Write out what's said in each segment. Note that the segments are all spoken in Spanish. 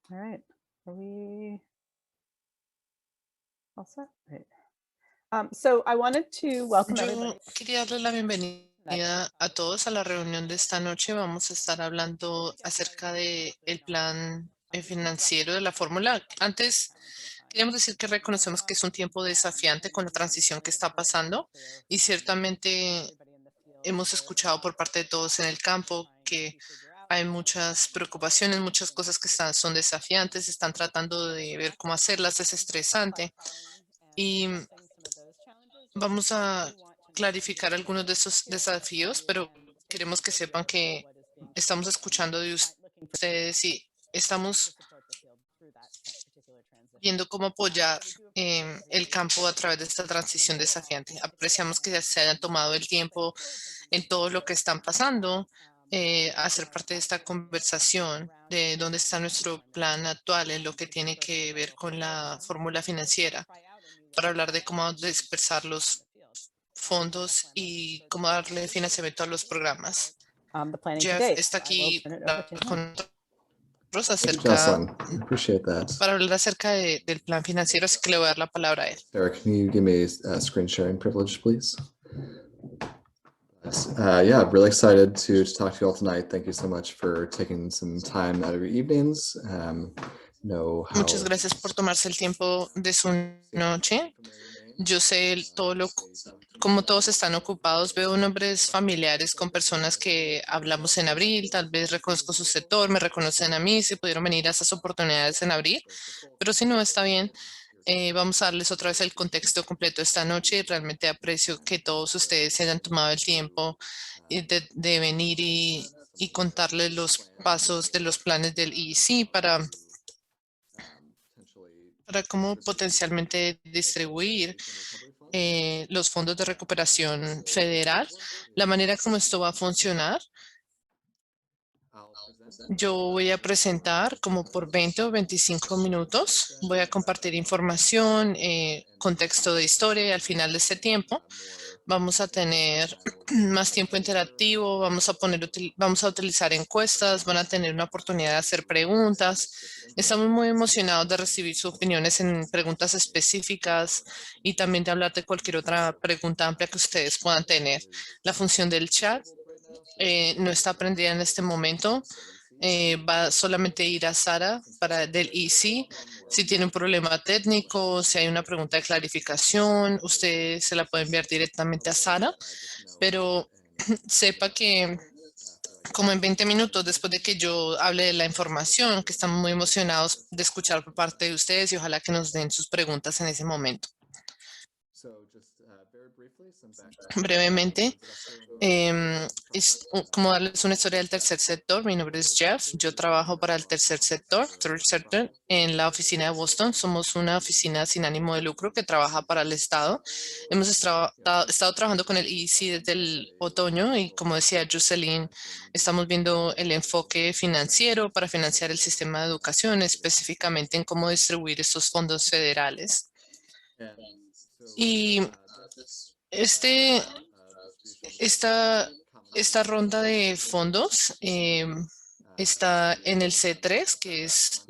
All right. Are we all set? Right. So I wanted to welcome everybody Yo quería darle la tonight. bienvenida a todos a la reunión de esta noche. Vamos a estar hablando acerca de el plan financiero de la fórmula. Antes, queremos decir que reconocemos que es un tiempo desafiante con la transición que está pasando y ciertamente hemos escuchado por parte de todos en el campo que hay muchas preocupaciones, muchas cosas que son desafiantes, están tratando de ver cómo hacerlas, es estresante. Y vamos a clarificar algunos de esos desafíos, pero queremos que sepan que estamos escuchando de ustedes y estamos viendo cómo apoyar el campo a través de esta transición desafiante. Apreciamos que se hayan tomado el tiempo en todo lo que están pasando, a ser parte de esta conversación de dónde está nuestro plan actual en lo que tiene que ver con la fórmula financiera, para hablar de cómo dispersar los fondos y cómo darle financiamiento a los programas. The planning to Jeff date. está I will aquí turn it over para to him. con nosotros Thank you, acerca, Jocelyn. I appreciate that. para hablar acerca del plan financiero, así que le voy a dar la palabra a él. Sarah, can you give me a screen sharing privilege, please? Yeah, really excited to talk to you all tonight. Thank you so much for taking some time out of your evenings. Muchas gracias por tomarse el tiempo de su noche. Yo sé como todos están ocupados, veo nombres familiares con personas que hablamos en abril, tal vez reconozco su sector, me reconocen a mí, si pudieron venir a esas oportunidades en abril, pero si no está bien, vamos a darles otra vez el contexto completo esta noche y realmente aprecio que todos ustedes se hayan tomado el tiempo de venir y contarles los pasos de los planes del EEC para cómo potencialmente distribuir los fondos de recuperación federal. La manera como esto va a funcionar, yo voy a presentar como por 20 o 25 minutos. Voy a compartir información, contexto de historia y al final de este tiempo vamos a tener más tiempo interactivo, vamos a utilizar encuestas, van a tener una oportunidad de hacer preguntas. Estamos muy emocionados de recibir sus opiniones en preguntas específicas y también de hablar de cualquier otra pregunta amplia que ustedes puedan tener. La función del chat no está prendida en este momento. Va solamente a ir a Sara del EC. Si tiene un problema técnico, si hay una pregunta de clarificación, usted se la puede enviar directamente a Sara, pero sepa que como en 20 minutos después de que yo hable de la información, que estamos muy emocionados de escuchar por parte de ustedes y ojalá que nos den sus preguntas en ese momento. Brevemente, como darles una historia del tercer sector. Mi nombre es Jeff. Yo trabajo para el tercer sector, third sector, en la oficina de Boston. Somos una oficina sin ánimo de lucro que trabaja para el Estado. Hemos estado trabajando con el EEC desde el otoño y, como decía Jocelyn, estamos viendo el enfoque financiero para financiar el sistema de educación, específicamente en cómo distribuir estos fondos federales. Y este esta ronda de fondos está en el C3, que es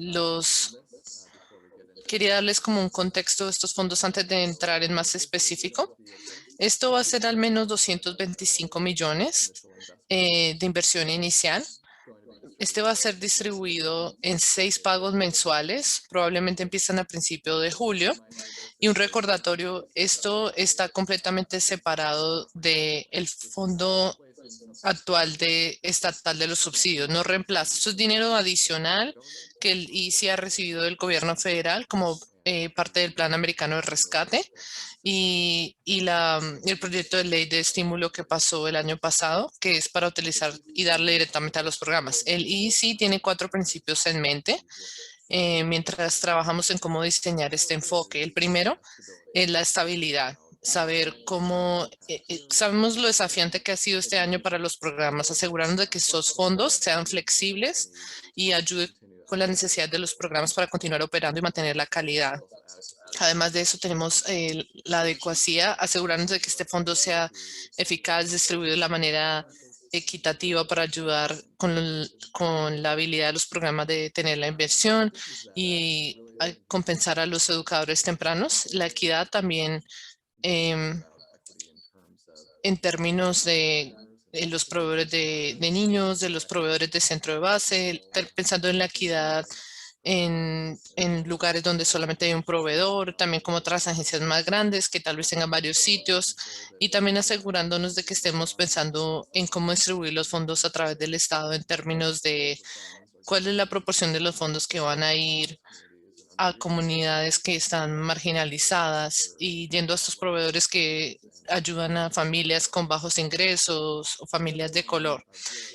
Quería darles como un contexto de estos fondos antes de entrar en más específico. Esto va a ser al menos 225 millones de inversión inicial. Este va a ser distribuido en 6 pagos mensuales, probablemente empiezan a principio de julio. Y un recordatorio, esto está completamente separado del fondo actual estatal de los subsidios, no reemplaza. Esto es dinero adicional que el ICI ha recibido del gobierno federal como parte del Plan Americano de Rescate y el proyecto de ley de estímulo que pasó el año pasado, que es para utilizar y darle directamente a los programas. El ICI tiene 4 principios en mente mientras trabajamos en cómo diseñar este enfoque. El primero es la estabilidad. Saber sabemos lo desafiante que ha sido este año para los programas, asegurando de que estos fondos sean flexibles y ayuden con la necesidad de los programas para continuar operando y mantener la calidad. Además de eso, tenemos la adecuacia, asegurarnos de que este fondo sea eficaz, distribuido de la manera equitativa para ayudar con la habilidad de los programas de tener la inversión y compensar a los educadores tempranos. La equidad también en términos de los proveedores de niños, de los proveedores de centro de base, pensando en la equidad en lugares donde solamente hay un proveedor, también como otras agencias más grandes que tal vez tengan varios sitios y también asegurándonos de que estemos pensando en cómo distribuir los fondos a través del Estado en términos de cuál es la proporción de los fondos que van a ir a comunidades que están marginalizadas y yendo a estos proveedores que ayudan a familias con bajos ingresos o familias de color.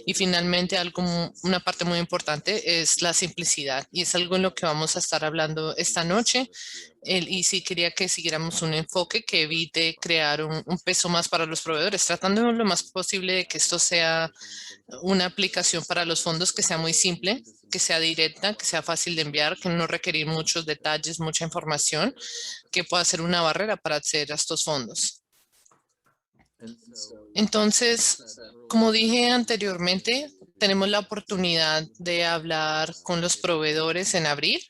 Y finalmente, una parte muy importante es la simplicidad y es algo en lo que vamos a estar hablando esta noche. Y sí quería que siguiéramos un enfoque que evite crear un peso más para los proveedores, tratando lo más posible de que esto sea una aplicación para los fondos que sea muy simple, que sea directa, que sea fácil de enviar, que no requerir muchos detalles, mucha información, que pueda ser una barrera para acceder a estos fondos. Entonces, como dije anteriormente, tenemos la oportunidad de hablar con los proveedores en abril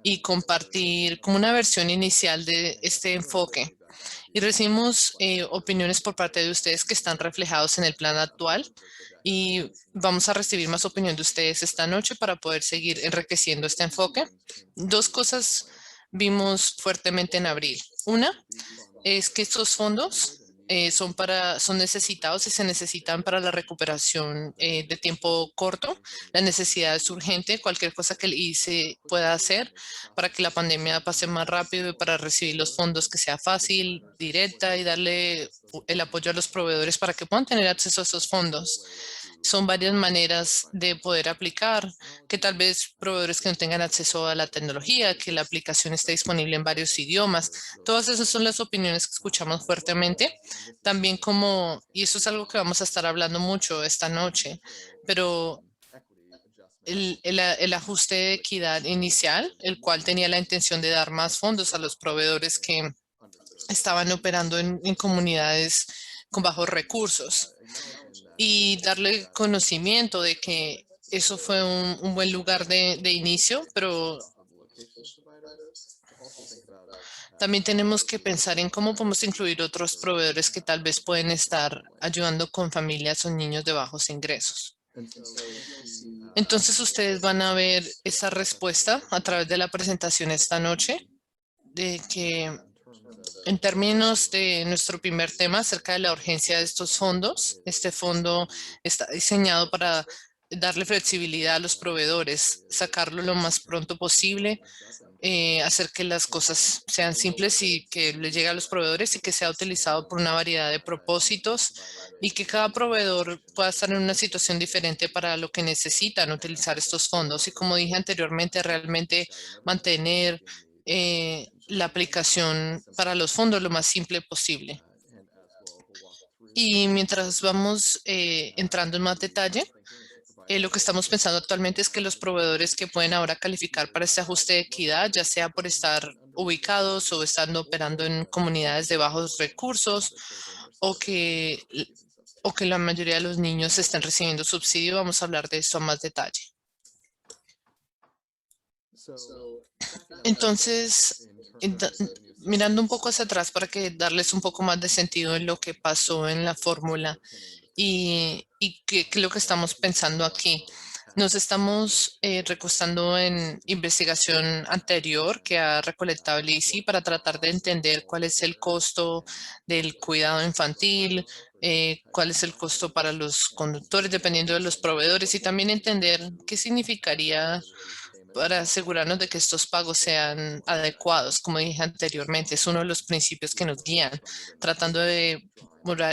y compartir como una versión inicial de este enfoque. Y recibimos opiniones por parte de ustedes que están reflejados en el plan actual y vamos a recibir más opinión de ustedes esta noche para poder seguir enriqueciendo este enfoque. Dos cosas vimos fuertemente en abril. Una es que estos fondos son necesitados y se necesitan para la recuperación de tiempo corto. La necesidad es urgente, cualquier cosa que el ICE pueda hacer para que la pandemia pase más rápido y para recibir los fondos que sea fácil, directa y darle el apoyo a los proveedores para que puedan tener acceso a esos fondos. Son varias maneras de poder aplicar, que tal vez proveedores que no tengan acceso a la tecnología, que la aplicación esté disponible en varios idiomas. Todas esas son las opiniones que escuchamos fuertemente. También y eso es algo que vamos a estar hablando mucho esta noche, pero el ajuste de equidad inicial, el cual tenía la intención de dar más fondos a los proveedores que estaban operando en comunidades con bajos recursos y darle conocimiento de que eso fue un buen lugar de inicio, pero también tenemos que pensar en cómo podemos incluir otros proveedores que tal vez pueden estar ayudando con familias o niños de bajos ingresos. Entonces ustedes van a ver esa respuesta a través de la presentación esta noche, de que en términos de nuestro primer tema acerca de la urgencia de estos fondos, este fondo está diseñado para darle flexibilidad a los proveedores, sacarlo lo más pronto posible, hacer que las cosas sean simples y que le llegue a los proveedores y que sea utilizado por una variedad de propósitos y que cada proveedor pueda estar en una situación diferente para lo que necesitan utilizar estos fondos. Y como dije anteriormente, realmente mantener la aplicación para los fondos lo más simple posible. Y mientras vamos entrando en más detalle, lo que estamos pensando actualmente es que los proveedores que pueden ahora calificar para este ajuste de equidad, ya sea por estar ubicados o estando operando en comunidades de bajos recursos o que la mayoría de los niños estén recibiendo subsidio, vamos a hablar de esto a más detalle. Entonces, mirando un poco hacia atrás para darles un poco más de sentido en lo que pasó en la fórmula y qué es lo que estamos pensando aquí. Nos estamos recostando en investigación anterior que ha recolectado el ICI para tratar de entender cuál es el costo del cuidado infantil, cuál es el costo para los conductores dependiendo de los proveedores y también entender qué significaría para asegurarnos de que estos pagos sean adecuados. Como dije anteriormente, es uno de los principios que nos guían, tratando de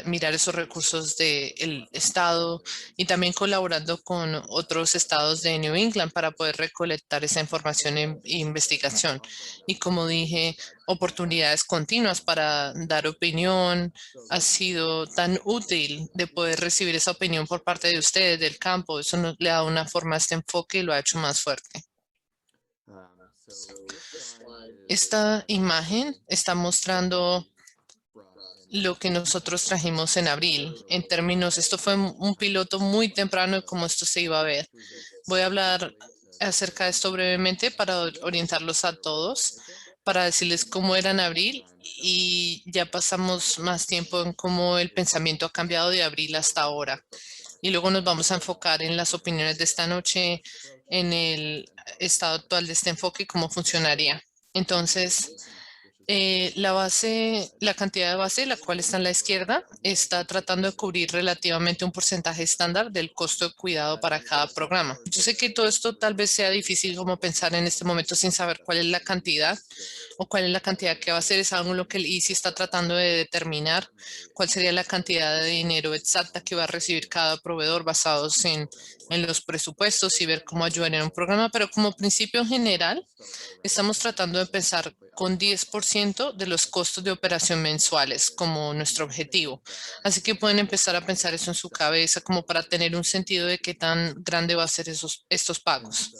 mirar esos recursos del Estado y también colaborando con otros estados de New England para poder recolectar esa información e investigación. Y como dije, oportunidades continuas para dar opinión. Ha sido tan útil de poder recibir esa opinión por parte de ustedes del campo. Eso le da una forma a este enfoque y lo ha hecho más fuerte. Esta imagen está mostrando lo que nosotros trajimos en abril. En términos, esto fue un piloto muy temprano de cómo esto se iba a ver. Voy a hablar acerca de esto brevemente para orientarlos a todos, para decirles cómo era en abril y ya pasamos más tiempo en cómo el pensamiento ha cambiado de abril hasta ahora. Y luego nos vamos a enfocar en las opiniones de esta noche, en el estado actual de este enfoque y cómo funcionaría. Entonces, la cantidad de base, la cual está en la izquierda, está tratando de cubrir relativamente un porcentaje estándar del costo de cuidado para cada programa. Yo sé que todo esto tal vez sea difícil como pensar en este momento sin saber cuál es la cantidad o cuál es la cantidad que va a ser. Es algo en lo que el ICI está tratando de determinar cuál sería la cantidad de dinero exacta que va a recibir cada proveedor basados en los presupuestos y ver cómo ayudar en un programa, pero como principio general, estamos tratando de pensar con 10% de los costos de operación mensuales como nuestro objetivo. Así que pueden empezar a pensar eso en su cabeza como para tener un sentido de qué tan grande va a ser estos pagos.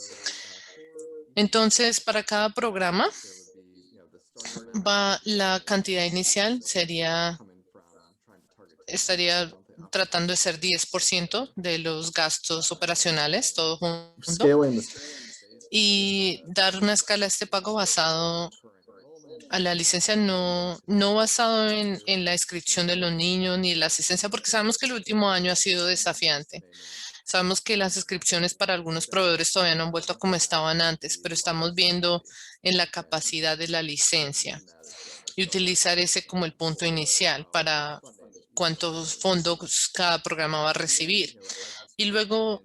Entonces, para cada programa, la cantidad inicial estaría tratando de ser 10% de los gastos operacionales, todo junto, Scaling this. y dar una escala a este pago basado a la licencia, no basado en la inscripción de los niños ni la asistencia, porque sabemos que el último año ha sido desafiante. Sabemos que las inscripciones para algunos proveedores todavía no han vuelto como estaban antes, pero estamos viendo en la capacidad de la licencia y utilizar ese como el punto inicial para cuántos fondos cada programa va a recibir. Y luego,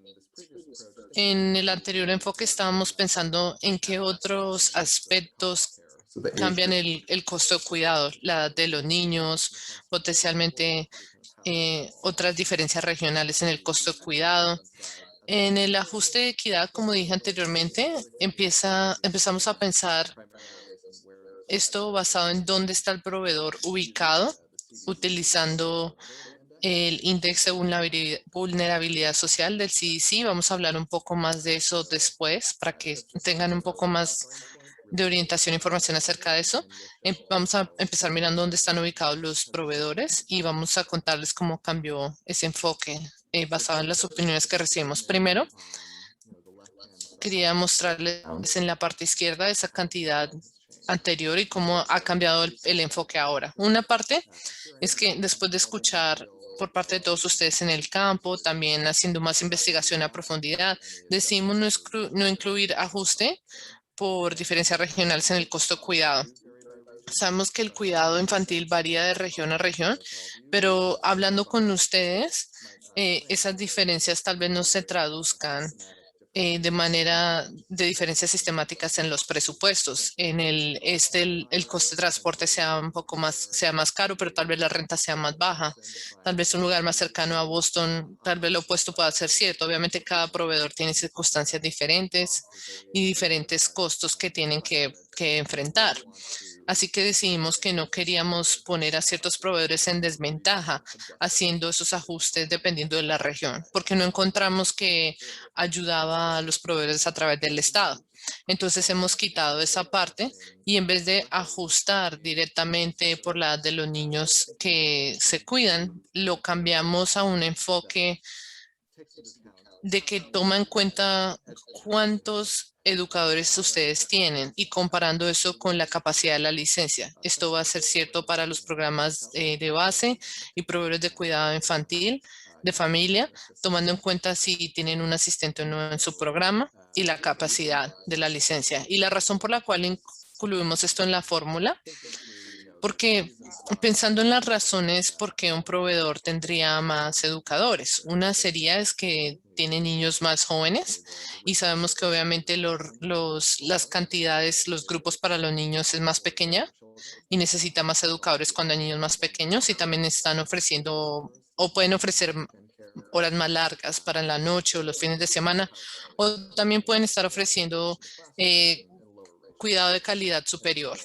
en el anterior enfoque estábamos pensando en qué otros aspectos So the age cambian group. el costo de cuidado, la edad de los niños, potencialmente otras diferencias regionales en el costo de cuidado. En el ajuste de equidad, como dije anteriormente, empezamos a pensar esto basado en dónde está el proveedor ubicado, utilizando el índice de vulnerabilidad social del CDC. Vamos a hablar un poco más de eso después para que tengan un poco más de orientación e información acerca de eso. Vamos a empezar mirando dónde están ubicados los proveedores y vamos a contarles cómo cambió ese enfoque basado en las opiniones que recibimos. Primero, quería mostrarles en la parte izquierda esa cantidad anterior y cómo ha cambiado el enfoque ahora. Una parte es que después de escuchar por parte de todos ustedes en el campo, también haciendo más investigación a profundidad, decidimos no incluir ajuste por diferencias regionales en el costo de cuidado. Sabemos que el cuidado infantil varía de región a región, pero hablando con ustedes, esas diferencias tal vez no se traduzcan de manera de diferencias sistemáticas en los presupuestos. En el coste de transporte sea un poco más, sea más caro, pero tal vez la renta sea más baja. Tal vez un lugar más cercano a Boston, tal vez lo opuesto pueda ser cierto. Obviamente cada proveedor tiene circunstancias diferentes y diferentes costos que tienen que enfrentar. Así que decidimos que no queríamos poner a ciertos proveedores en desventaja haciendo esos ajustes dependiendo de la región, porque no encontramos que ayudaba a los proveedores a través del Estado. Entonces hemos quitado esa parte y en vez de ajustar directamente por la edad de los niños que se cuidan, lo cambiamos a un enfoque de que toma en cuenta cuántos educadores ustedes tienen y comparando eso con la capacidad de la licencia. Esto va a ser cierto para los programas de base y proveedores de cuidado infantil, de familia, tomando en cuenta si tienen un asistente o no en su programa y la capacidad de la licencia. Y la razón por la cual incluimos esto en la fórmula, porque pensando en las razones por qué un proveedor tendría más educadores, una sería es que tiene niños más jóvenes y sabemos que obviamente las cantidades, los grupos para los niños es más pequeña y necesita más educadores cuando hay niños más pequeños y también están ofreciendo o pueden ofrecer horas más largas para la noche o los fines de semana o también pueden estar ofreciendo cuidado de calidad superior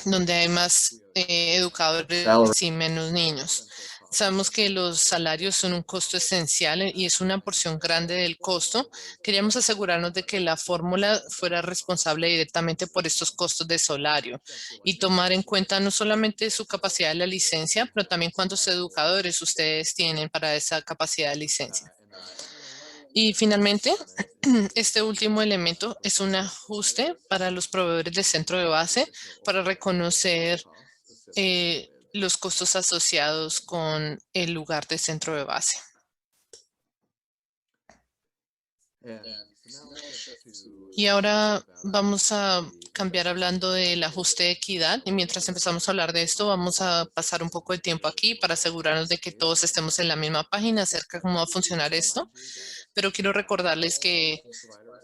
donde hay más educadores y menos niños. Sabemos que los salarios son un costo esencial y es una porción grande del costo. Queríamos asegurarnos de que la fórmula fuera responsable directamente por estos costos de salario y tomar en cuenta no solamente su capacidad de la licencia, pero también cuántos educadores ustedes tienen para esa capacidad de licencia. Y finalmente, este último elemento es un ajuste para los proveedores de centro de base para reconocer los costos asociados con el lugar de centro de base. Y ahora vamos a cambiar hablando del ajuste de equidad. Y mientras empezamos a hablar de esto, vamos a pasar un poco de tiempo aquí para asegurarnos de que todos estemos en la misma página acerca de cómo va a funcionar esto. Pero quiero recordarles que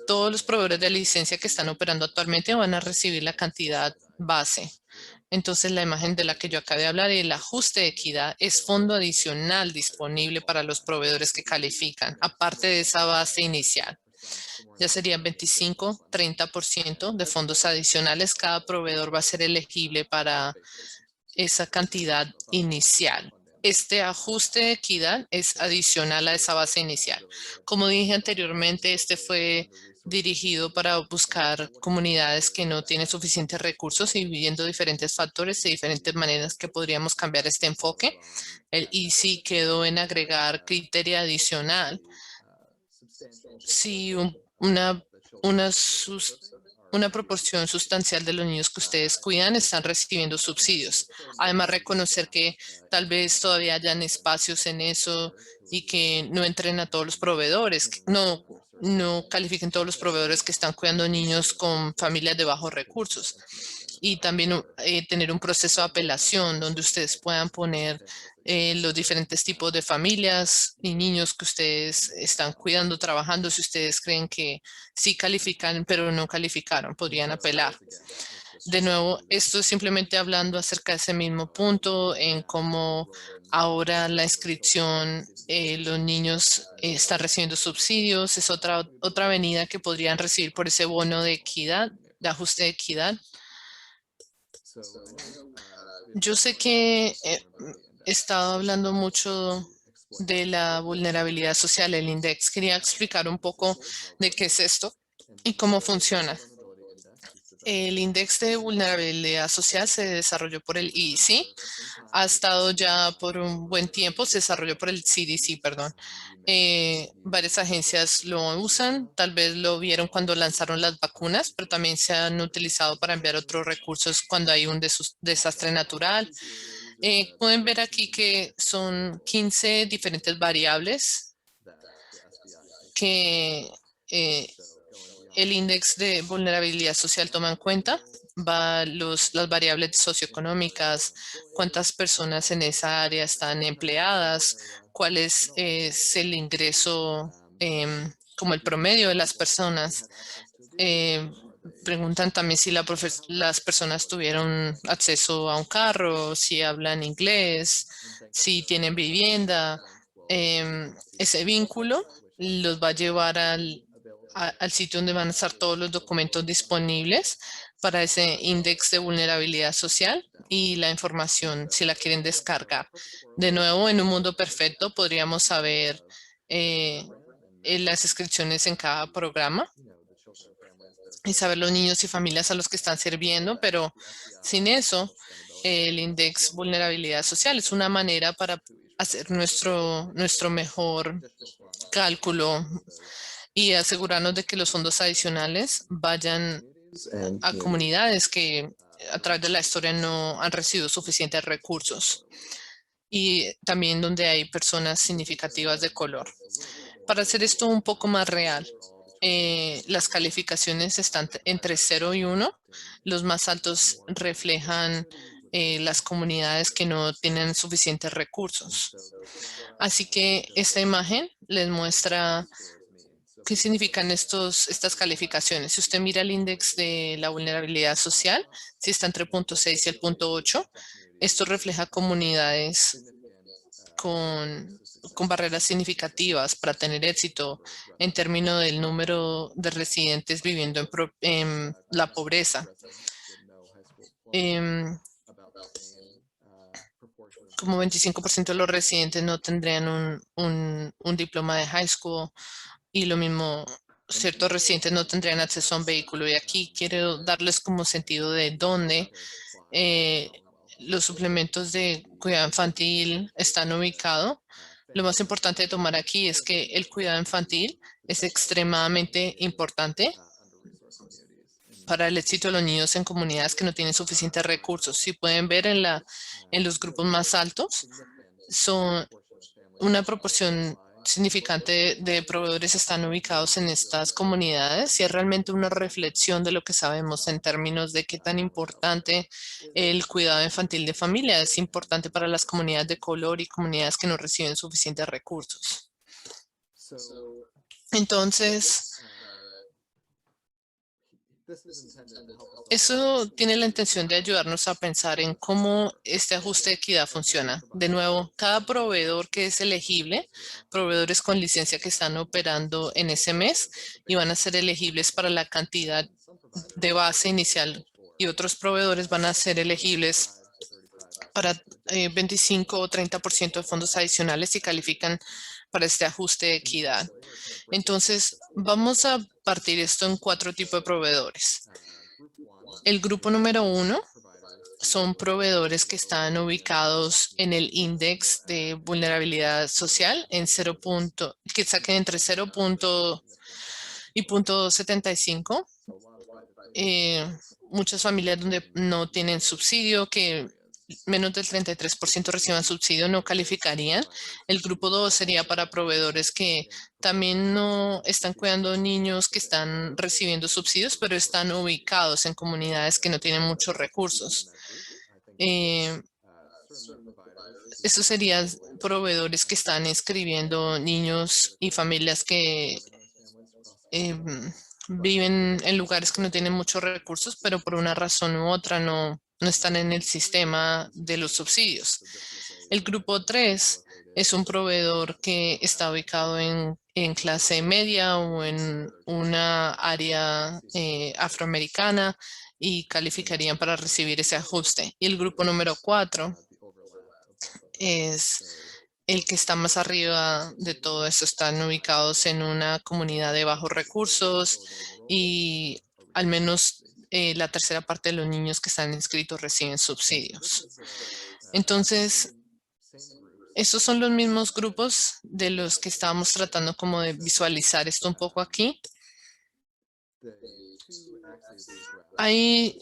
todos los proveedores de licencia que están operando actualmente van a recibir la cantidad base. Entonces, la imagen de la que yo acabé de hablar, el ajuste de equidad, es fondo adicional disponible para los proveedores que califican, aparte de esa base inicial. Ya serían 25, 30% de fondos adicionales. Cada proveedor va a ser elegible para esa cantidad inicial. Este ajuste de equidad es adicional a esa base inicial. Como dije anteriormente, este fue dirigido para buscar comunidades que no tienen suficientes recursos y viendo diferentes factores y diferentes maneras que podríamos cambiar este enfoque. El EC quedó en agregar criterio adicional. Si una proporción sustancial de los niños que ustedes cuidan están recibiendo subsidios. Además, reconocer que tal vez todavía hayan espacios en eso y que no entren a todos los proveedores, que no califiquen todos los proveedores que están cuidando niños con familias de bajos recursos. Y también tener un proceso de apelación donde ustedes puedan poner los diferentes tipos de familias y niños que ustedes están cuidando, trabajando. Si ustedes creen que sí califican, pero no calificaron, podrían apelar. De nuevo, esto es simplemente hablando acerca de ese mismo punto, en cómo ahora la inscripción, los niños están recibiendo subsidios. Es otra avenida que podrían recibir por ese bono de equidad, de ajuste de equidad. Yo sé que he estado hablando mucho de la vulnerabilidad social, el index. Quería explicar un poco de qué es esto y cómo funciona. El índice de vulnerabilidad social se desarrolló por el EEC. Ha estado ya por un buen tiempo, se desarrolló por el CDC, perdón. Varias agencias lo usan, tal vez lo vieron cuando lanzaron las vacunas, pero también se han utilizado para enviar otros recursos cuando hay un desastre natural. Pueden ver aquí que son 15 diferentes variables que el índice de vulnerabilidad social toma en cuenta. Las variables socioeconómicas, cuántas personas en esa área están empleadas, cuál es el ingreso como el promedio de las personas. Preguntan también si las personas tuvieron acceso a un carro, si hablan inglés, si tienen vivienda. Ese vínculo los va a llevar al sitio donde van a estar todos los documentos disponibles para ese índice de vulnerabilidad social y la información si la quieren descargar. De nuevo, en un mundo perfecto podríamos saber las inscripciones en cada programa y saber los niños y familias a los que están sirviendo, pero sin eso, el índice vulnerabilidad social es una manera para hacer nuestro mejor cálculo y asegurarnos de que los fondos adicionales vayan a comunidades que a través de la historia no han recibido suficientes recursos y también donde hay personas significativas de color. Para hacer esto un poco más real, las calificaciones están entre 0 y 1. Los más altos reflejan las comunidades que no tienen suficientes recursos. Así que esta imagen les muestra qué significan estas calificaciones. Si usted mira el índice de la vulnerabilidad social, si está entre el punto 6 y el punto 8, esto refleja comunidades con barreras significativas para tener éxito en términos del número de residentes viviendo en la pobreza. como 25% de los residentes no tendrían un diploma de high school y lo mismo, ciertos residentes no tendrían acceso a un vehículo. Y aquí quiero darles como sentido de dónde eh, los suplementos de cuidado infantil están ubicados. Lo más importante de tomar aquí es que el cuidado infantil es extremadamente importante para el éxito de los niños en comunidades que no tienen suficientes recursos. Si pueden ver en los grupos más altos, son una proporción significante de proveedores están ubicados en estas comunidades y es realmente una reflexión de lo que sabemos en términos de qué tan importante el cuidado infantil de familia es importante para las comunidades de color y comunidades que no reciben suficientes recursos. Entonces, eso tiene la intención de ayudarnos a pensar en cómo este ajuste de equidad funciona. De nuevo, cada proveedor que es elegible, proveedores con licencia que están operando en ese mes y van a ser elegibles para la cantidad de base inicial y otros proveedores van a ser elegibles para 25 o 30% de fondos adicionales y califican para este ajuste de equidad. Entonces, vamos a partir esto en 4 tipos de proveedores. El grupo número 1 son proveedores que están ubicados en el índice de vulnerabilidad social en 0. Que saquen entre 0. y 0.75. Muchas familias donde no tienen subsidio, que menos del 33% reciban subsidio, no calificarían. El grupo 2 sería para proveedores que también no están cuidando niños que están recibiendo subsidios, pero están ubicados en comunidades que no tienen muchos recursos. Estos serían proveedores que están inscribiendo niños y familias que viven en lugares que no tienen muchos recursos, pero por una razón u otra no están en el sistema de los subsidios. El grupo 3 es un proveedor que está ubicado en clase media o en una área afroamericana y calificarían para recibir ese ajuste. Y el grupo número 4 es el que está más arriba de todo esto. Están ubicados en una comunidad de bajos recursos y al menos la tercera parte de los niños que están inscritos reciben subsidios. Entonces, estos son los mismos grupos de los que estábamos tratando como de visualizar esto un poco aquí. Ahí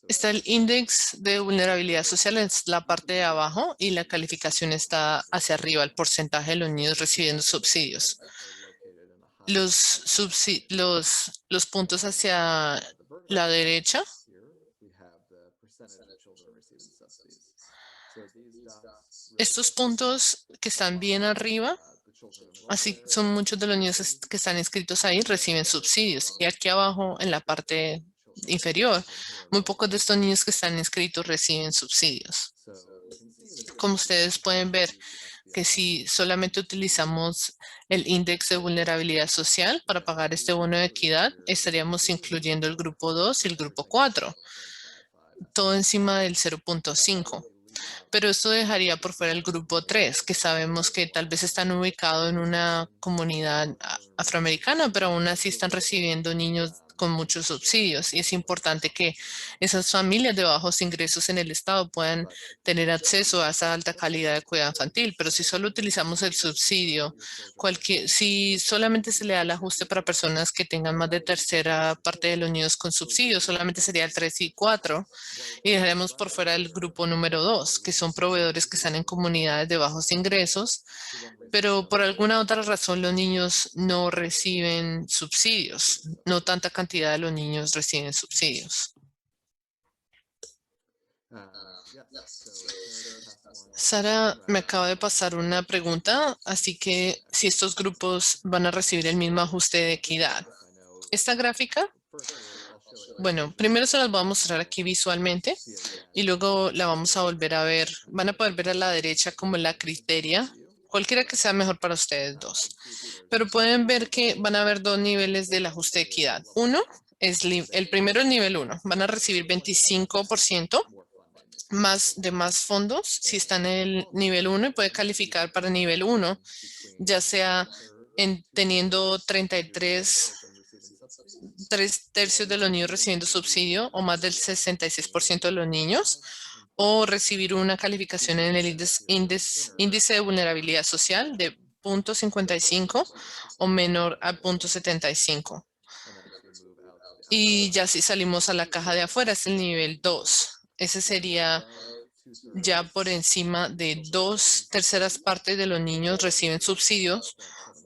está el índice de vulnerabilidad social en la parte de abajo y la calificación está hacia arriba, el porcentaje de los niños recibiendo subsidios. Los puntos hacia la derecha estos puntos que están bien arriba, así son muchos de los niños que están inscritos ahí, reciben subsidios. Y aquí abajo, en la parte inferior, muy pocos de estos niños que están inscritos reciben subsidios. Como ustedes pueden ver, que si solamente utilizamos el índice de vulnerabilidad social para pagar este bono de equidad, estaríamos incluyendo el grupo 2 y el grupo 4, todo encima del 0.5. Pero esto dejaría por fuera el grupo 3, que sabemos que tal vez están ubicados en una comunidad afroamericana, pero aún así están recibiendo niños con muchos subsidios. Y es importante que esas familias de bajos ingresos en el estado puedan tener acceso a esa alta calidad de cuidado infantil. Pero si solo utilizamos el subsidio, si solamente se le da el ajuste para personas que tengan más de tercera parte de los niños con subsidio, solamente sería el 3 y 4. Y dejaremos por fuera el grupo número 2, que son proveedores que están en comunidades de bajos ingresos, pero por alguna otra razón los niños no reciben subsidios. No tanta cantidad de los niños reciben subsidios. Sara me acaba de pasar una pregunta, así que si estos grupos van a recibir el mismo ajuste de equidad. Esta gráfica, bueno, primero se las voy a mostrar aquí visualmente y luego la vamos a volver a ver. Van a poder ver a la derecha como la criteria, cualquiera que sea mejor para ustedes dos. Pero pueden ver que van a haber 2 niveles del ajuste de equidad. Uno es el primero es nivel 1. Van a recibir 25% más fondos si está en el nivel 1 y puede calificar para nivel 1, ya sea teniendo 3/3 de los niños recibiendo subsidio o más del 66% de los niños, o recibir una calificación en el índice de vulnerabilidad social de 0.55 o menor a 0.75. Y ya si salimos a la caja de afuera, es el nivel 2. Ese sería ya por encima de 2/3 de los niños reciben subsidios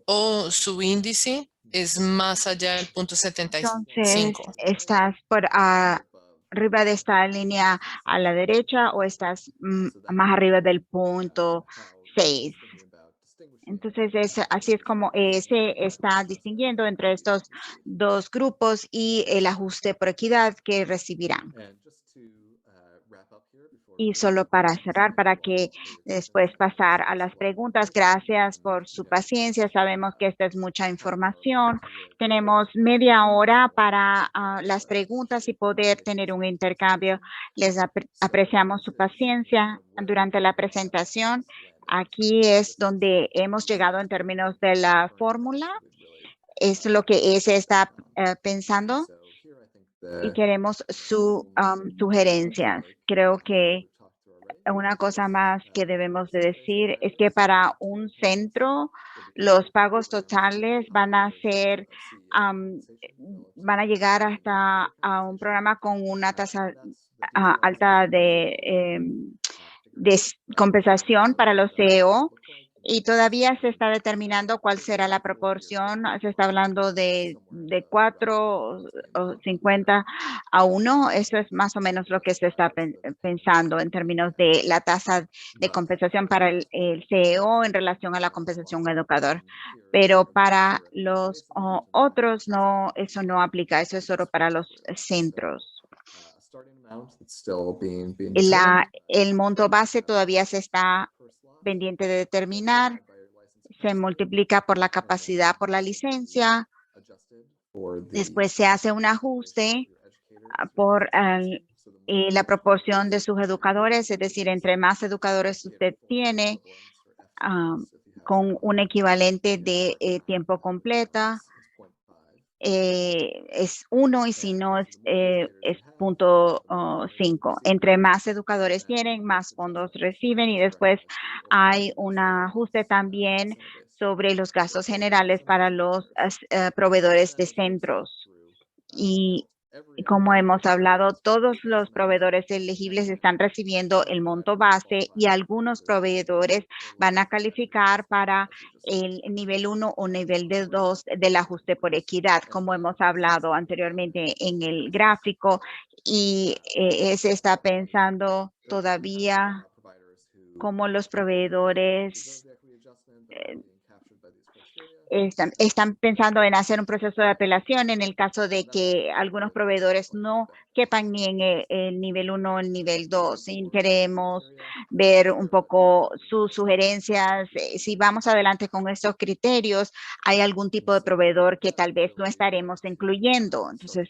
o su índice es más allá del Entonces, 0.75. ¿estás por arriba de esta línea a la derecha o estás más arriba del punto 6? Entonces, así es como se está distinguiendo entre estos dos grupos y el ajuste por equidad que recibirán. Y solo para cerrar, para que después pasar a las preguntas, gracias por su paciencia. Sabemos que esta es mucha información. Tenemos media hora para las preguntas y poder tener un intercambio. Les apreciamos su paciencia durante la presentación. Aquí es donde hemos llegado en términos de la fórmula. Es lo que se está pensando y queremos sus sugerencias. Creo que una cosa más que debemos de decir es que para un centro los pagos totales van a ser, van a llegar hasta a un programa con una tasa alta de compensación para los CEO. Y todavía se está determinando cuál será la proporción. Se está hablando de 4 o 50-1. Eso es más o menos lo que se está pensando en términos de la tasa de compensación para el CEO en relación a la compensación educador. Pero para los otros, no, eso no aplica. Eso es solo para los centros. El monto base todavía se está pendiente de determinar, se multiplica por la capacidad por la licencia, después se hace un ajuste por la proporción de sus educadores, es decir, entre más educadores usted tiene con un equivalente de tiempo completa, es 1 y si no es 0.5. Entre más educadores tienen, más fondos reciben y después hay un ajuste también sobre los gastos generales para los proveedores de centros. Y como hemos hablado, todos los proveedores elegibles están recibiendo el monto base y algunos proveedores van a calificar para el nivel 1 o nivel 2 del ajuste por equidad, como hemos hablado anteriormente en el gráfico. Y se está pensando todavía cómo los proveedores están pensando en hacer un proceso de apelación en el caso de que algunos proveedores no quepan ni en el nivel 1 o el nivel 2. Y queremos ver un poco sus sugerencias. Si vamos adelante con estos criterios, hay algún tipo de proveedor que tal vez no estaremos incluyendo. Entonces,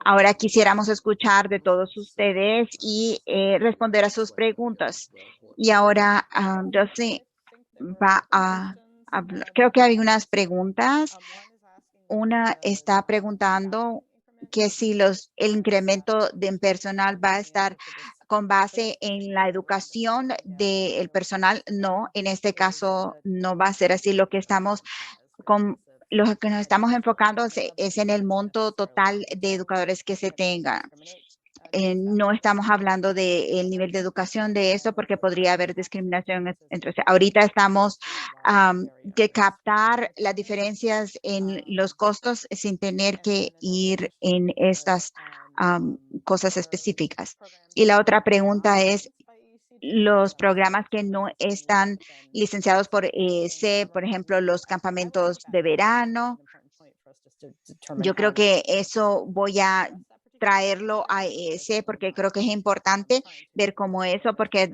ahora quisiéramos escuchar de todos ustedes y responder a sus preguntas. Y ahora, Josie va a creo que hay unas preguntas. Una está preguntando que si el incremento de personal va a estar con base en la educación del personal. No, en este caso no va a ser así. Lo que nos estamos enfocando es en el monto total de educadores que se tengan. No estamos hablando del nivel de educación de eso porque podría haber discriminación. Ahorita estamos que captar las diferencias en los costos sin tener que ir en estas cosas específicas. Y la otra pregunta es, los programas que no están licenciados por EEC, por ejemplo, los campamentos de verano. Yo creo que eso voy a traerlo a EEC porque creo que es importante ver cómo eso, porque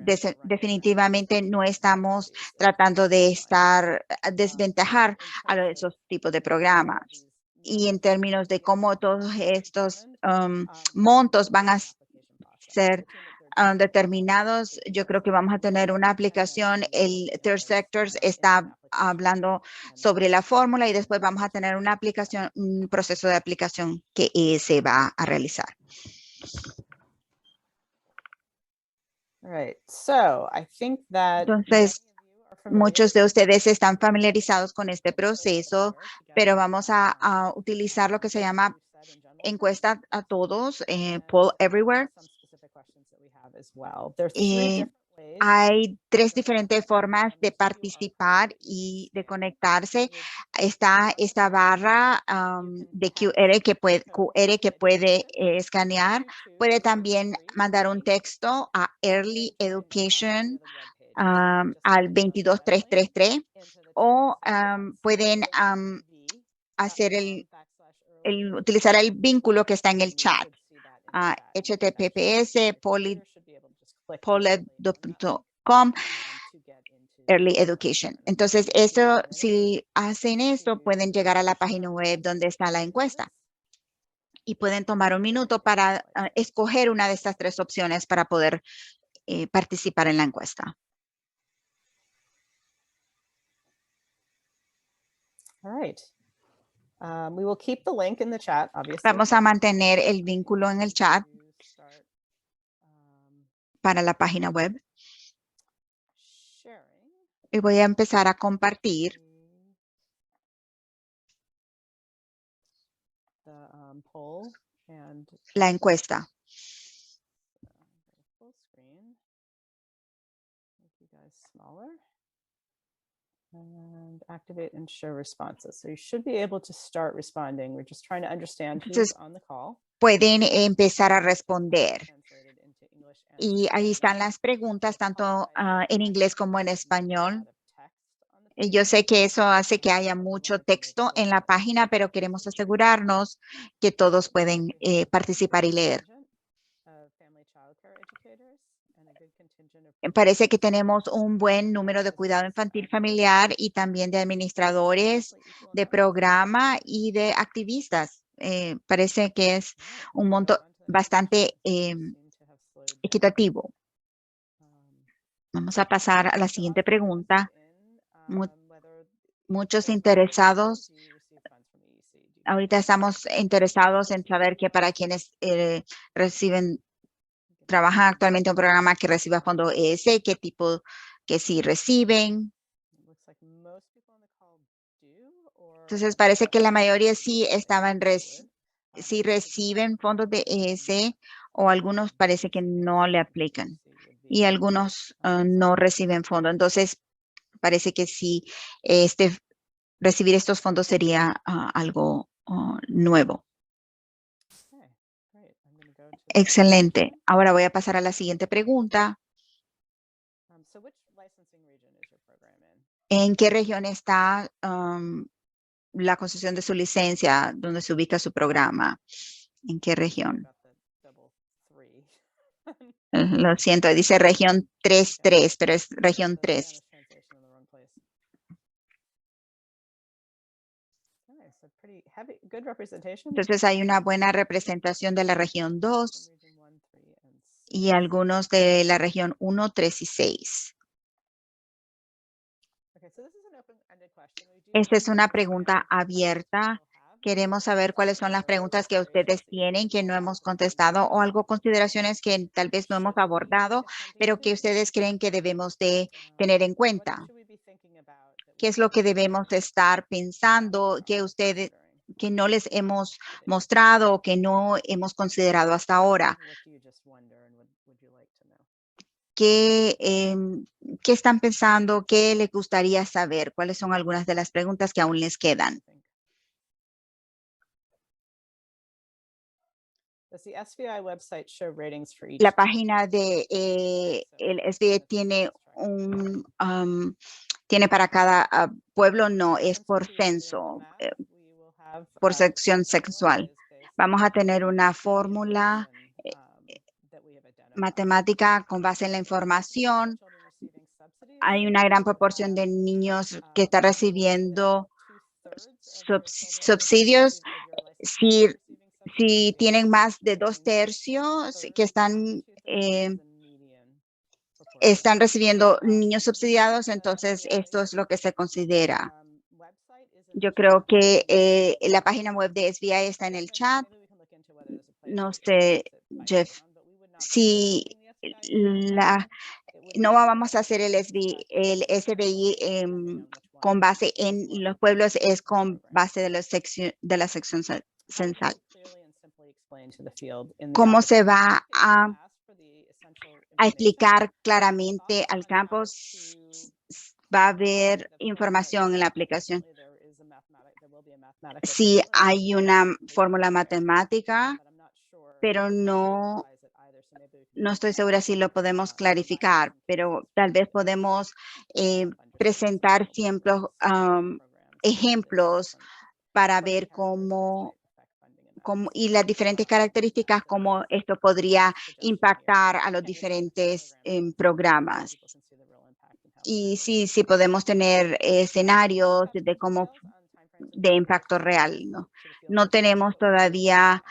definitivamente no estamos tratando de desventajar a esos tipos de programas. Y en términos de cómo todos estos montos van a ser determinados, yo creo que vamos a tener una aplicación. El Third Sector está hablando sobre la fórmula y después vamos a tener una aplicación, un proceso de aplicación que se va a realizar. All right. So I think that Entonces, muchos de ustedes están familiarizados con este proceso, pero vamos a utilizar lo que se llama encuesta a todos, poll everywhere. Hay 3 diferentes formas de participar y de conectarse. Está esta barra de QR que puede escanear. Puede también mandar un texto a Early Education al 22333 o pueden hacer utilizar el vínculo que está en el chat. https poled.com Early Education. Entonces, si hacen esto, pueden llegar a la página web donde está la encuesta y pueden tomar un minuto para escoger una de estas 3 opciones para poder participar en la encuesta. All right. We will keep the link in the chat, obviously. Vamos a mantener el vínculo en el chat para la página web. Y voy a empezar a compartir Poll and la encuesta. full screen. Make you guys smaller. And activate and show responses. So you should be able to start responding. We're just trying to understand who's Entonces, on the call. pueden empezar a responder. Translated into English and Y ahí están las preguntas, tanto en inglés como en español. Y yo sé que eso hace que haya mucho texto en la página, pero queremos asegurarnos que todos pueden participar y leer. Parece que tenemos un buen número de cuidado infantil familiar y también de administradores de programa y de activistas. Parece que es un monto bastante equitativo. Vamos a pasar a la siguiente pregunta. Muchos interesados. Ahorita estamos interesados en saber que para quienes trabajan actualmente en un programa que reciba fondo ES, qué tipo que sí reciben. Entonces parece que la mayoría sí sí reciben fondos de ES o algunos parece que no le aplican y algunos no reciben fondos. Entonces parece que sí recibir estos fondos sería algo nuevo. Excelente. Ahora voy a pasar a la siguiente pregunta. ¿En qué región está la concesión de su licencia, donde se ubica su programa? ¿En qué región? Lo siento, dice región 3.3, pero es región 3. Entonces hay una buena representación de la región 2 y algunos de la región 1, 3 y 6. Esta es una pregunta abierta. Queremos saber cuáles son las preguntas que ustedes tienen que no hemos contestado o algo, consideraciones que tal vez no hemos abordado, pero que ustedes creen que debemos de tener en cuenta. ¿Qué es lo que debemos estar pensando que no les hemos mostrado o que no hemos considerado hasta ahora? ¿Qué están pensando? ¿Qué les gustaría saber? ¿Cuáles son algunas de las preguntas que aún les quedan? La página de el SBA tiene tiene para cada pueblo, no, es por censo, por sección sexual. Vamos a tener una fórmula matemática con base en la información. Hay una gran proporción de niños que están recibiendo subsidios. Si tienen más de 2/3 que están están recibiendo niños subsidiados, entonces esto es lo que se considera. Yo creo que la página web de SBI está en el chat. No sé, Jeff, si no vamos a hacer el SBI con base en los pueblos, es con base de la sección censal. ¿Cómo se va a explicar claramente al campo? Va a haber información en la aplicación. Sí, hay una fórmula matemática, pero no estoy segura si lo podemos clarificar, pero tal vez podemos presentar siempre ejemplos para ver cómo y las diferentes características, cómo esto podría impactar a los diferentes programas. Y sí podemos tener escenarios de impacto real, ¿no? No tenemos todavía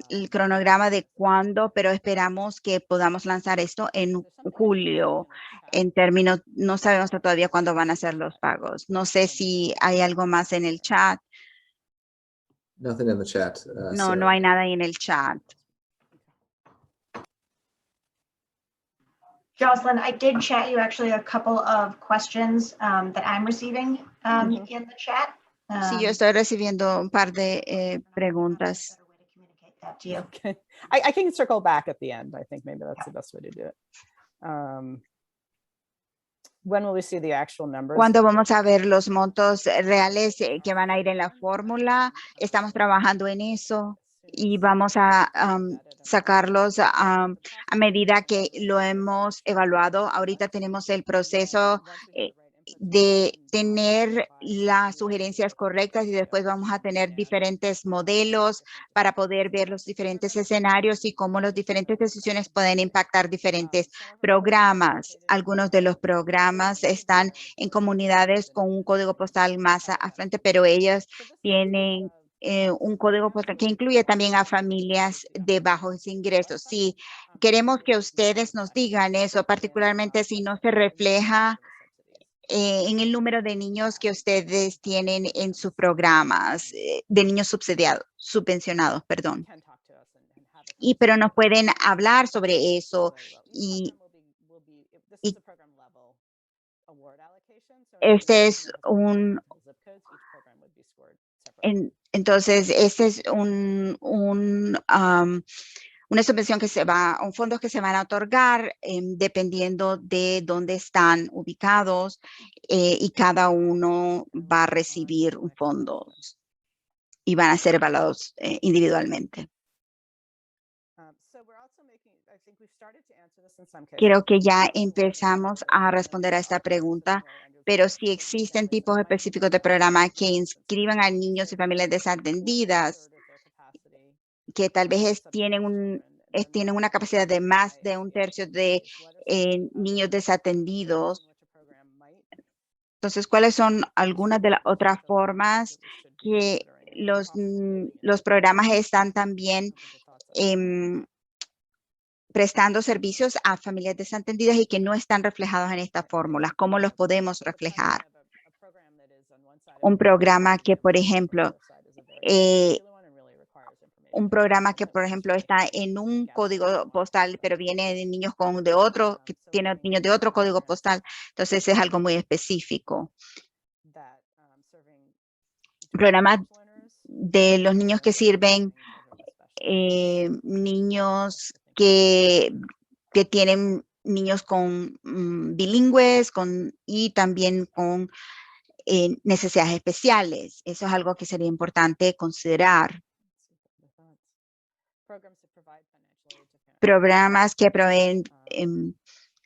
el cronograma de cuándo, pero esperamos que podamos lanzar esto en julio. En términos, no sabemos todavía cuándo van a ser los pagos. No sé si hay algo más en el chat. Nothing in the chat. No hay nada en el chat. Jocelyn, I did chat you actually a couple of questions that I'm receiving in the chat. Sí, yo estoy recibiendo un par de preguntas. Okay. I can circle back at the end. I think maybe that's the best way to do it. When will we see the actual numbers? ¿Cuándo vamos a ver los montos reales que van a ir en la fórmula? Estamos trabajando en eso y vamos a sacarlos a medida que lo hemos evaluado. Ahorita tenemos el proceso de tener las sugerencias correctas y después vamos a tener diferentes modelos para poder ver los diferentes escenarios y cómo las diferentes decisiones pueden impactar diferentes programas. Algunos de los programas están en comunidades con un código postal más afluente, pero ellos tienen un código postal que incluye también a familias de bajos ingresos. Sí, queremos que ustedes nos digan eso, particularmente si no se refleja en el número de niños que ustedes tienen en sus programas, de niños subvencionados, perdón. Pero nos pueden hablar sobre eso y este es entonces, este es una subvención que un fondo que se van a otorgar dependiendo de dónde están ubicados y cada uno va a recibir un fondo y van a ser evaluados individualmente. Creo que ya empezamos a responder a esta pregunta, pero si existen tipos específicos de programa que inscriban a niños y familias desatendidas que tal vez tienen una capacidad de más de un tercio de niños desatendidos. Entonces, ¿cuáles son algunas de las otras formas que los programas están también prestando servicios a familias desatendidas y que no están reflejados en estas fórmulas? ¿Cómo los podemos reflejar? Un programa que, por ejemplo, está en un código postal, pero viene de niños que tienen niños de otro código postal. Entonces es algo muy específico. Programas de los niños que sirven, niños que tienen niños con bilingües y también con necesidades especiales. Eso es algo que sería importante considerar. Programas que proveen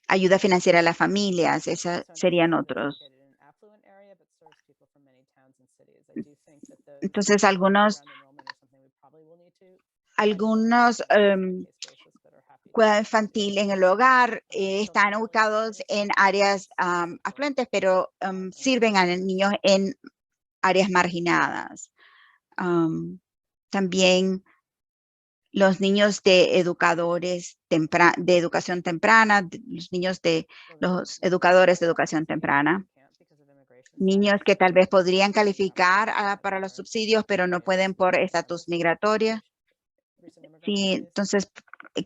ayuda financiera a las familias, esos serían otros. Entonces, algunos cuidado infantil en el hogar están ubicados en áreas afluentes, pero sirven a niños en áreas marginadas. También los niños de educadores de educación temprana, los niños de los educadores de educación temprana, niños que tal vez podrían calificar para los subsidios, pero no pueden por estatus migratorio. Sí, entonces,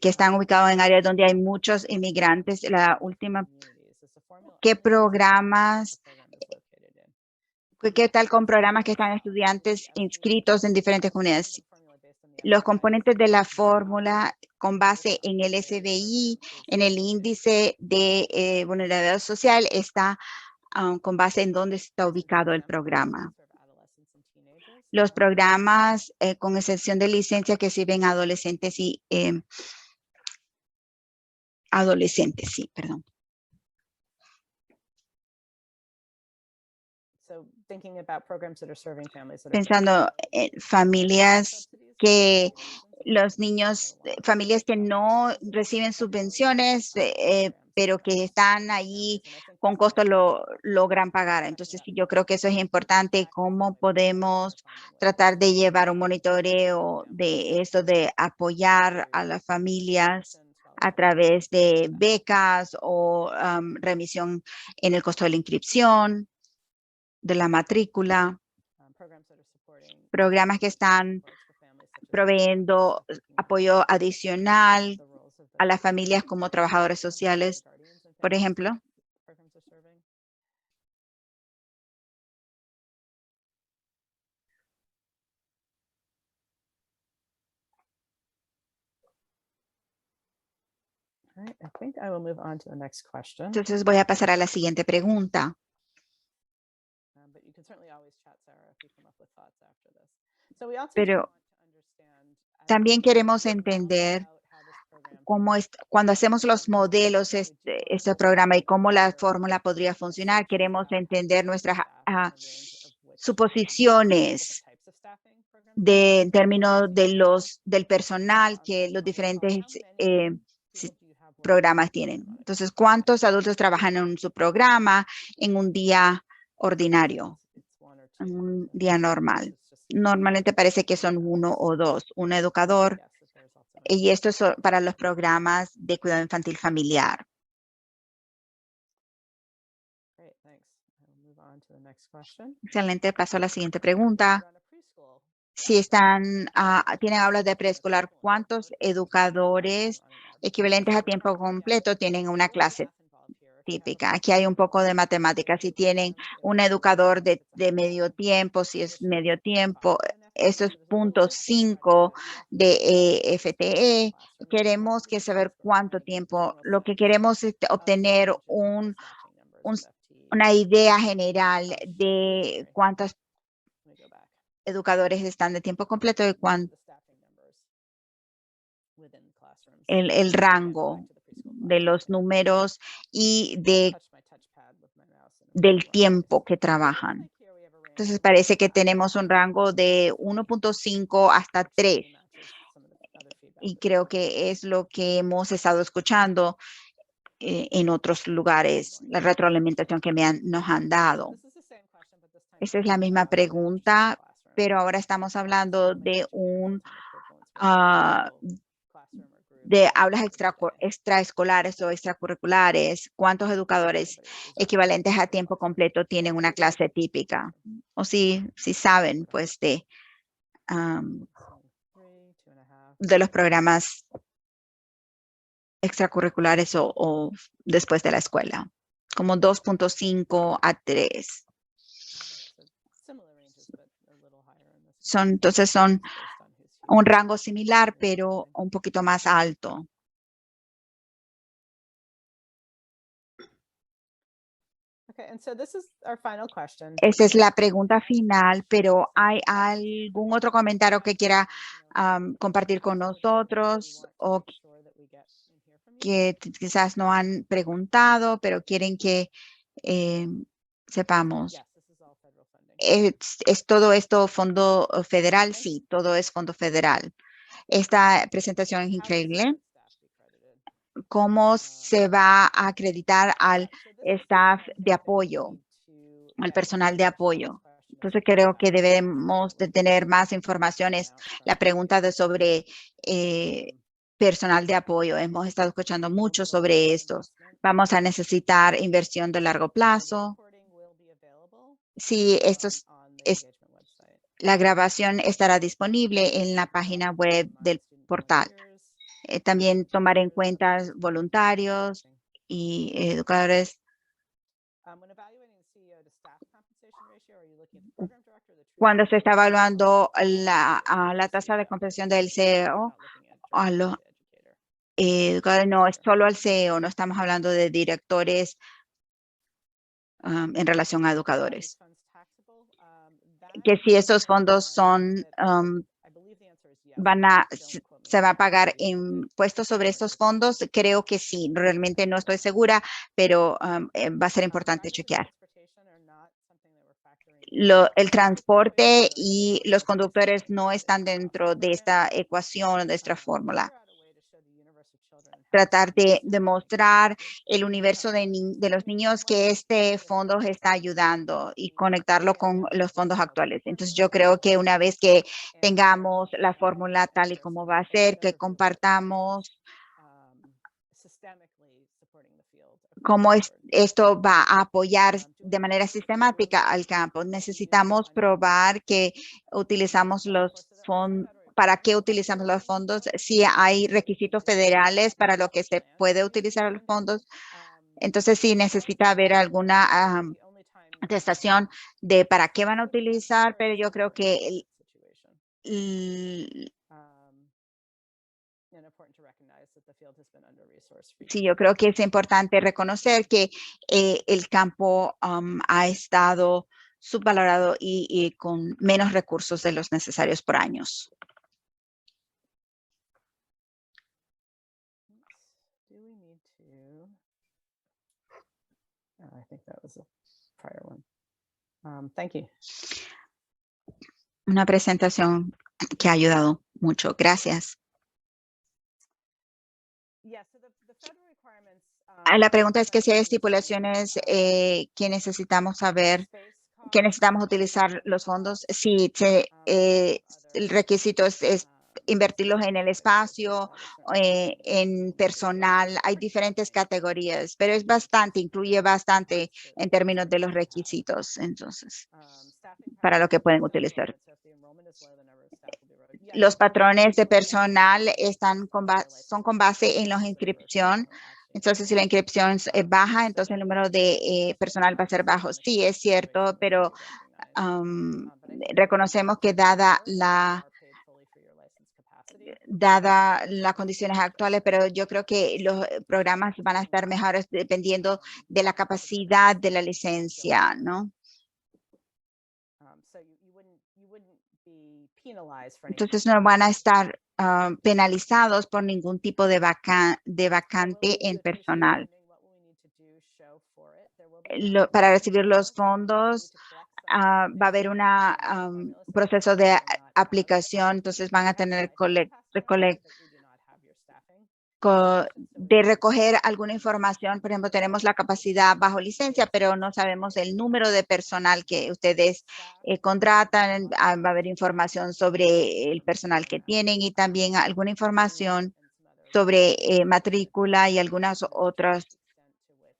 que están ubicados en áreas donde hay muchos inmigrantes. La última, ¿qué programas, qué tal con programas que están estudiantes inscritos en diferentes comunidades? Los componentes de la fórmula con base en el SBI, en el índice de vulnerabilidad social, está con base en dónde está ubicado el programa. Los programas, con excepción de licencia, que sirven a adolescentes y perdón. Pensando en familias que los niños, familias que no reciben subvenciones, pero que están ahí con costo lo logran pagar. Entonces, yo creo que eso es importante, cómo podemos tratar de llevar un monitoreo de esto, de apoyar a las familias a través de becas o remisión en el costo de la inscripción, de la matrícula, programas que están proveyendo apoyo adicional a las familias como trabajadores sociales, por ejemplo. Entonces voy a pasar a la siguiente pregunta. Pero también queremos entender cómo cuando hacemos los modelos, este programa y cómo la fórmula podría funcionar. Queremos entender nuestras suposiciones en términos del personal que los diferentes programas tienen. Entonces, ¿cuántos adultos trabajan en su programa en un día ordinario, en un día normal? Normalmente parece que son 1 o 2, un educador, y esto es para los programas de cuidado infantil familiar. Excelente, paso a la siguiente pregunta. Si tienen aulas de preescolar, ¿cuántos educadores equivalentes a tiempo completo tienen una clase típica? Aquí hay un poco de matemáticas. Si tienen un educador de medio tiempo, si es medio tiempo, eso es 0.5 de FTE. Queremos saber cuánto tiempo. Lo que queremos es obtener una idea general de cuántos educadores están de tiempo completo y cuánto el rango de los números y del tiempo que trabajan. Entonces parece que tenemos un rango de 1.5 hasta 3. Y creo que es lo que hemos estado escuchando en otros lugares, la retroalimentación que nos han dado. Esa es la misma pregunta, pero ahora estamos hablando de de aulas extraescolares o extracurriculares. ¿Cuántos educadores equivalentes a tiempo completo tienen una clase típica? O si saben, pues, de los programas extracurriculares o después de la escuela, como 2.5 a 3. Entonces son un rango similar, pero un poquito más alto. Esa es la pregunta final, pero ¿hay algún otro comentario que quiera compartir con nosotros o que quizás no han preguntado, pero quieren que sepamos? ¿Es todo esto fondo federal? Sí, todo es fondo federal. Esta presentación es increíble. ¿Cómo se va a acreditar al staff de apoyo, al personal de apoyo? Entonces creo que debemos de tener más informaciones. La pregunta sobre personal de apoyo. Hemos estado escuchando mucho sobre estos. Vamos a necesitar inversión de largo plazo. Sí, la grabación estará disponible en la página web del portal. También tomar en cuenta voluntarios y educadores. Cuando se está evaluando la tasa de compensación del CEO, a los educadores, no es solo al CEO, no estamos hablando de directores en relación a educadores. Que si esos fondos son, se va a pagar impuestos sobre estos fondos, creo que sí, realmente no estoy segura, pero va a ser importante chequear. El transporte y los conductores no están dentro de esta ecuación, de esta fórmula. Tratar de demostrar el universo de los niños que este fondo está ayudando y conectarlo con los fondos actuales. Entonces, yo creo que una vez que tengamos la fórmula tal y como va a ser, que compartamos cómo esto va a apoyar de manera sistemática al campo. Necesitamos probar que utilizamos los fondos. ¿Para qué utilizamos los fondos? Si hay requisitos federales para lo que se puede utilizar los fondos, entonces sí necesita haber alguna atestación de para qué van a utilizar, pero yo creo que sí, yo creo que es importante reconocer que el campo ha estado subvalorado y con menos recursos de los necesarios por años. I think that was a prior one. Thank you. Una presentación que ha ayudado mucho. Gracias. La pregunta es que si hay estipulaciones que necesitamos saber, que necesitamos utilizar los fondos. Si el requisito es invertirlos en el espacio, en personal, hay diferentes categorías, pero es bastante, incluye bastante en términos de los requisitos, entonces, para lo que pueden utilizar. Los patrones de personal son con base en la inscripción. Entonces, si la inscripción es baja, entonces el número de personal va a ser bajo. Sí, es cierto, pero reconocemos que dada las condiciones actuales, pero yo creo que los programas van a estar mejores dependiendo de la capacidad de la licencia, ¿no? Entonces no van a estar penalizados por ningún tipo de vacante en personal. Para recibir los fondos va a haber un proceso de aplicación, entonces van a tener de recoger alguna información. Por ejemplo, tenemos la capacidad bajo licencia, pero no sabemos el número de personal que ustedes contratan. Va a haber información sobre el personal que tienen y también alguna información sobre matrícula y algunas otras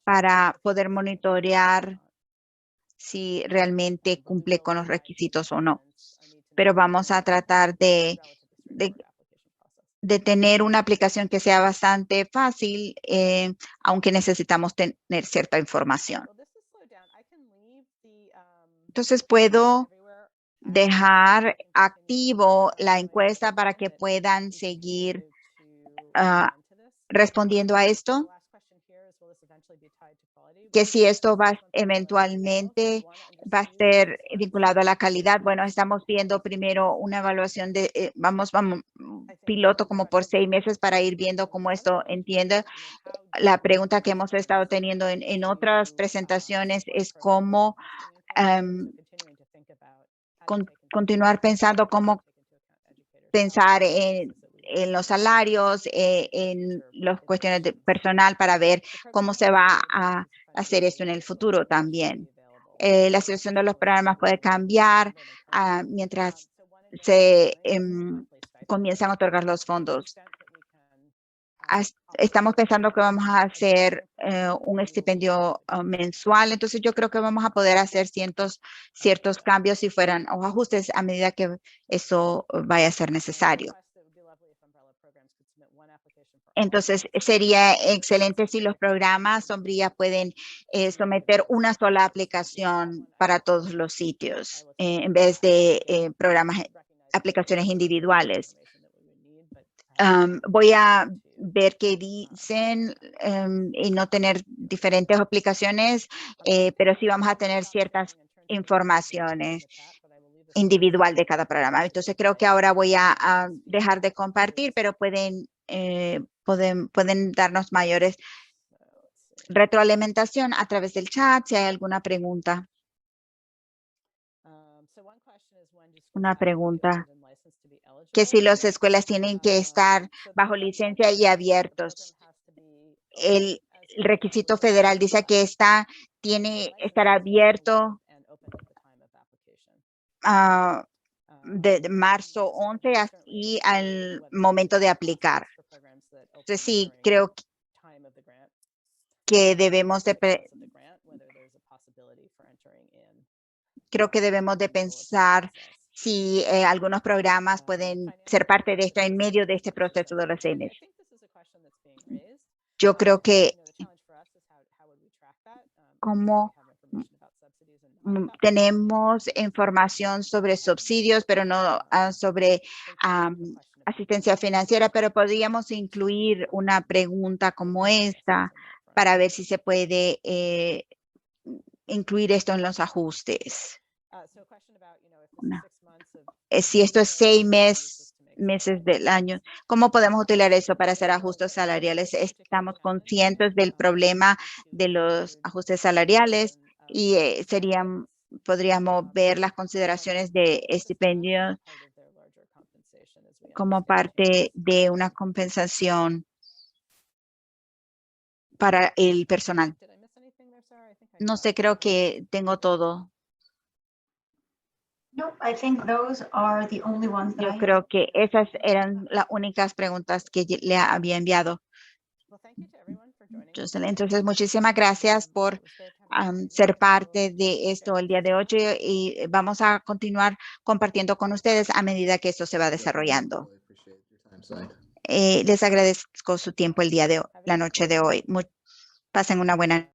para poder monitorear si realmente cumple con los requisitos o no. Pero vamos a tratar de tener una aplicación que sea bastante fácil, aunque necesitamos tener cierta información. Entonces, puedo dejar activo la encuesta para que puedan seguir respondiendo a esto. Que si esto eventualmente va a ser vinculado a la calidad. Bueno, estamos viendo primero una evaluación de, vamos, piloto como por 6 meses para ir viendo cómo esto entiende. La pregunta que hemos estado teniendo en otras presentaciones es cómo continuar pensando, cómo pensar en los salarios, en las cuestiones de personal para ver cómo se va a hacer esto en el futuro también. La situación de los programas puede cambiar mientras se comienzan a otorgar los fondos. Estamos pensando que vamos a hacer un estipendio mensual, entonces yo creo que vamos a poder hacer ciertos cambios si fueran o ajustes a medida que eso vaya a ser necesario. Entonces, sería excelente si los programas Sombrilla pueden someter una sola aplicación para todos los sitios en vez de aplicaciones individuales. Voy a ver qué dicen y no tener diferentes aplicaciones, pero sí vamos a tener ciertas informaciones individual de cada programa. Entonces, creo que ahora voy a dejar de compartir, pero pueden darnos mayores retroalimentación a través del chat si hay alguna pregunta. Una pregunta, que si las escuelas tienen que estar bajo licencia y abiertos. El requisito federal dice que tiene que estar abierto de marzo 11 y al momento de aplicar. Entonces, sí, creo que debemos de pensar si algunos programas pueden ser parte de esto en medio de este proceso de los CNs. Yo creo que como tenemos información sobre subsidios, pero no sobre asistencia financiera, pero podríamos incluir una pregunta como esta para ver si se puede incluir esto en los ajustes. Si esto es 6 meses del año, ¿cómo podemos utilizar eso para hacer ajustes salariales? Estamos conscientes del problema de los ajustes salariales y podríamos ver las consideraciones de estipendios como parte de una compensación para el personal. No sé, creo que tengo todo. No, I think those are the only ones that I Yo have. creo que esas eran las únicas preguntas que le había enviado. Jocelyn, entonces, muchísimas gracias por ser parte de esto el día de hoy y vamos a continuar compartiendo con ustedes a medida que esto se va desarrollando. Les agradezco su tiempo la noche de hoy. Pasen una buena